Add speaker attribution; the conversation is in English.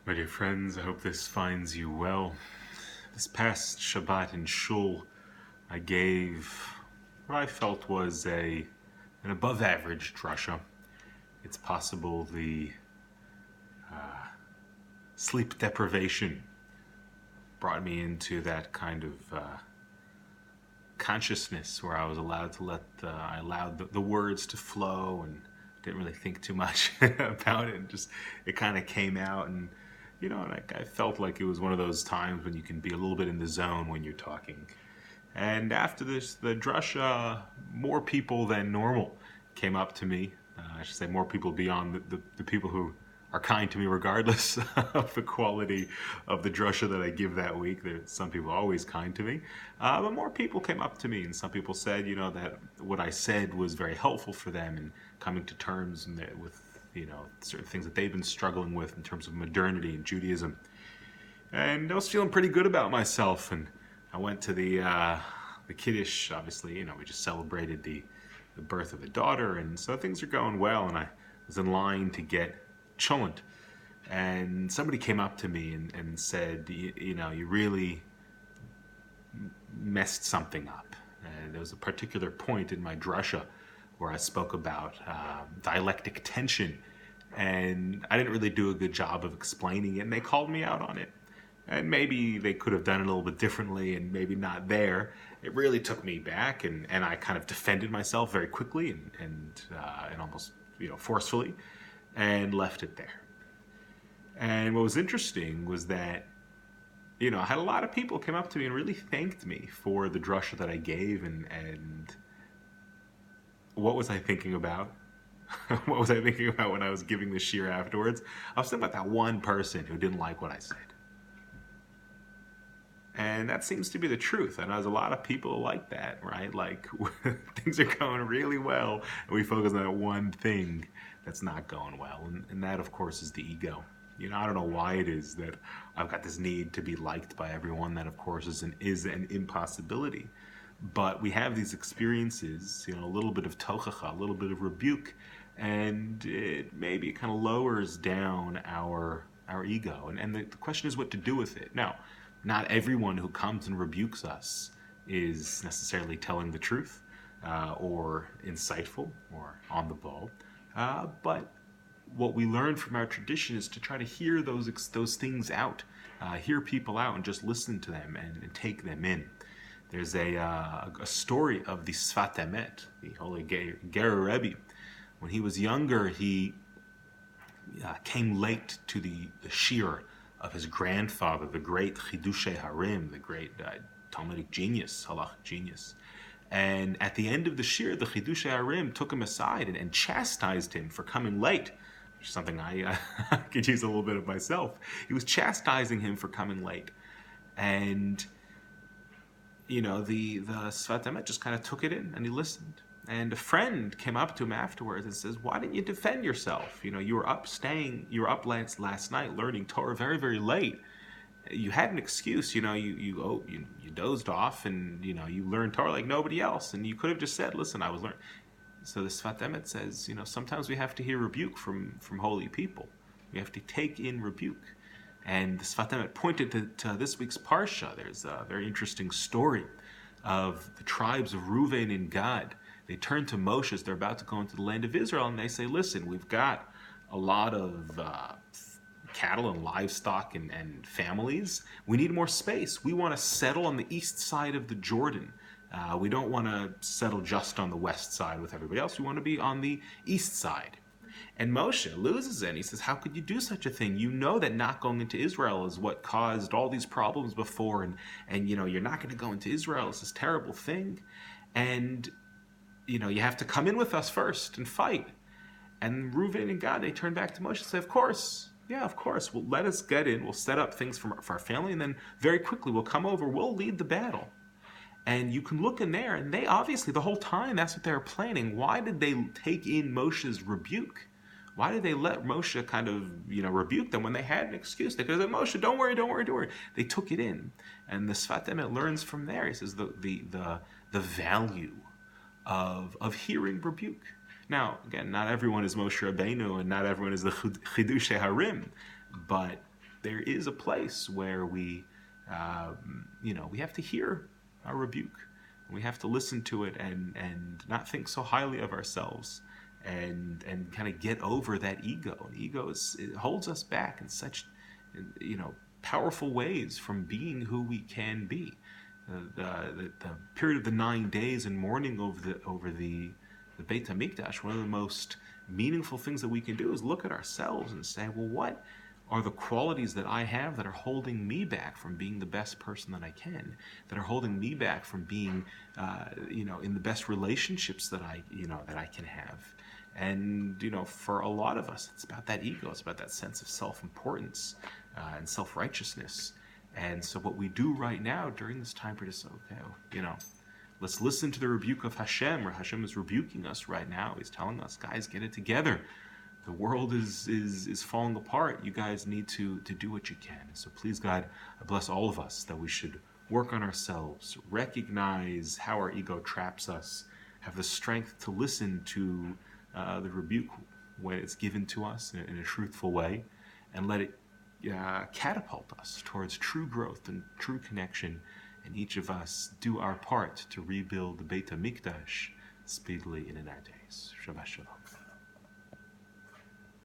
Speaker 1: My dear friends, I hope this finds you well. This past Shabbat in Shul, I gave what I felt was an above average drasha. It's possible the sleep deprivation brought me into that kind of consciousness where I was allowed to I allowed the words to flow and didn't really think too much about it. And just it kind of came out, and and I felt like it was one of those times when you can be a little bit in the zone when you're talking. And after this, the drasha, more people than normal came up to me. I should say more people beyond the people who are kind to me regardless of the quality of the drasha that I give that week. There's some people always kind to me. But more people came up to me, and some people said, that what I said was very helpful for them in coming to terms with certain things that they've been struggling with in terms of modernity and Judaism. And I was feeling pretty good about myself, and I went to the Kiddush. Obviously, we just celebrated the birth of a daughter, and so things are going well, and I was in line to get cholent. And somebody came up to me and said, you really messed something up. And there was a particular point in my drasha where I spoke about dialectic tension, and I didn't really do a good job of explaining it, and they called me out on it. And maybe they could have done it a little bit differently, and maybe not there. It really took me back, and I kind of defended myself very quickly and almost forcefully, and left it there. And what was interesting was that I had a lot of people come up to me and really thanked me for the drasha that I gave, and what was I thinking about? What was I thinking about when I was giving the shir afterwards? I was thinking about that one person who didn't like what I said. And that seems to be the truth. And there's a lot of people like that, right? Like things are going really well, and we focus on that one thing that's not going well. And that, of course, is the ego. I don't know why it is that I've got this need to be liked by everyone. That, of course, is an impossibility. But we have these experiences, a little bit of tochacha, a little bit of rebuke, and it kind of lowers down our ego. And the question is what to do with it. Now, not everyone who comes and rebukes us is necessarily telling the truth or insightful or on the ball. But what we learn from our tradition is to try to hear those things out, hear people out, and just listen to them and take them in. There's a story of the Sfat Emet, the holy Ger Rebbe. When he was younger, he came late to the shir of his grandfather, the great Chidushei Harim, the great Talmudic genius, halachic genius. And at the end of the shir, the Chidushei Harim took him aside and chastised him for coming late, which is something I could use a little bit of myself. He was chastising him for coming late. And the Sfat Emet just kind of took it in, and he listened. And a friend came up to him afterwards and says, "Why didn't you defend yourself? You were up last night learning Torah very, very late. You had an excuse. You dozed off, and you learned Torah like nobody else. And you could have just said, 'Listen, I was learning.'" So the Sfat Emet says, sometimes we have to hear rebuke from holy people. We have to take in rebuke. And the Sfat Emet pointed to this week's Parsha. There's a very interesting story of the tribes of Reuven and Gad. They turn to Moshe as they're about to go into the land of Israel, and they say, "Listen, we've got a lot of cattle and livestock and families. We need more space. We want to settle on the east side of the Jordan. We don't want to settle just on the west side with everybody else. We want to be on the east side." And Moshe loses it. And he says, "How could you do such a thing? You know that not going into Israel is what caused all these problems before, and you're not going to go into Israel. It's this terrible thing. And you have to come in with us first and fight." And Reuven and Gad, they turn back to Moshe and say, "Of course. Yeah, of course. Well, let us get in. We'll set up things for our family, and then very quickly we'll come over. We'll lead the battle." And you can look in there, and they obviously, the whole time, that's what they were planning. Why did they take in Moshe's rebuke? Why did they let Moshe kind of, rebuke them when they had an excuse? They could have said, "Moshe, don't worry. They took it in. And the Sfat Emet learns from there. He says the value of hearing rebuke. Now, again, not everyone is Moshe Rabbeinu, and not everyone is the Chidushei Harim, but there is a place where we we have to hear our rebuke. We have to listen to it and not think so highly of ourselves, and kind of get over that ego. And ego it holds us back in such powerful ways from being who we can be. The period of the 9 days and mourning over the Beit HaMikdash, one of the most meaningful things that we can do is look at ourselves and say, well, what are the qualities that I have that are holding me back from being the best person that I can, that are holding me back from being, in the best relationships that I can have. And, for a lot of us, it's about that ego. It's about that sense of self-importance and self-righteousness. And so what we do right now during this time period is, let's listen to the rebuke of Hashem, where Hashem is rebuking us right now. He's telling us, guys, get it together. The world is falling apart. You guys need to do what you can. So please, God, bless all of us, that we should work on ourselves, recognize how our ego traps us, have the strength to listen to the rebuke when it's given to us in a truthful way, and let it catapult us towards true growth and true connection, and each of us do our part to rebuild the Beit HaMikdash speedily and in our days. Shabbat Shalom.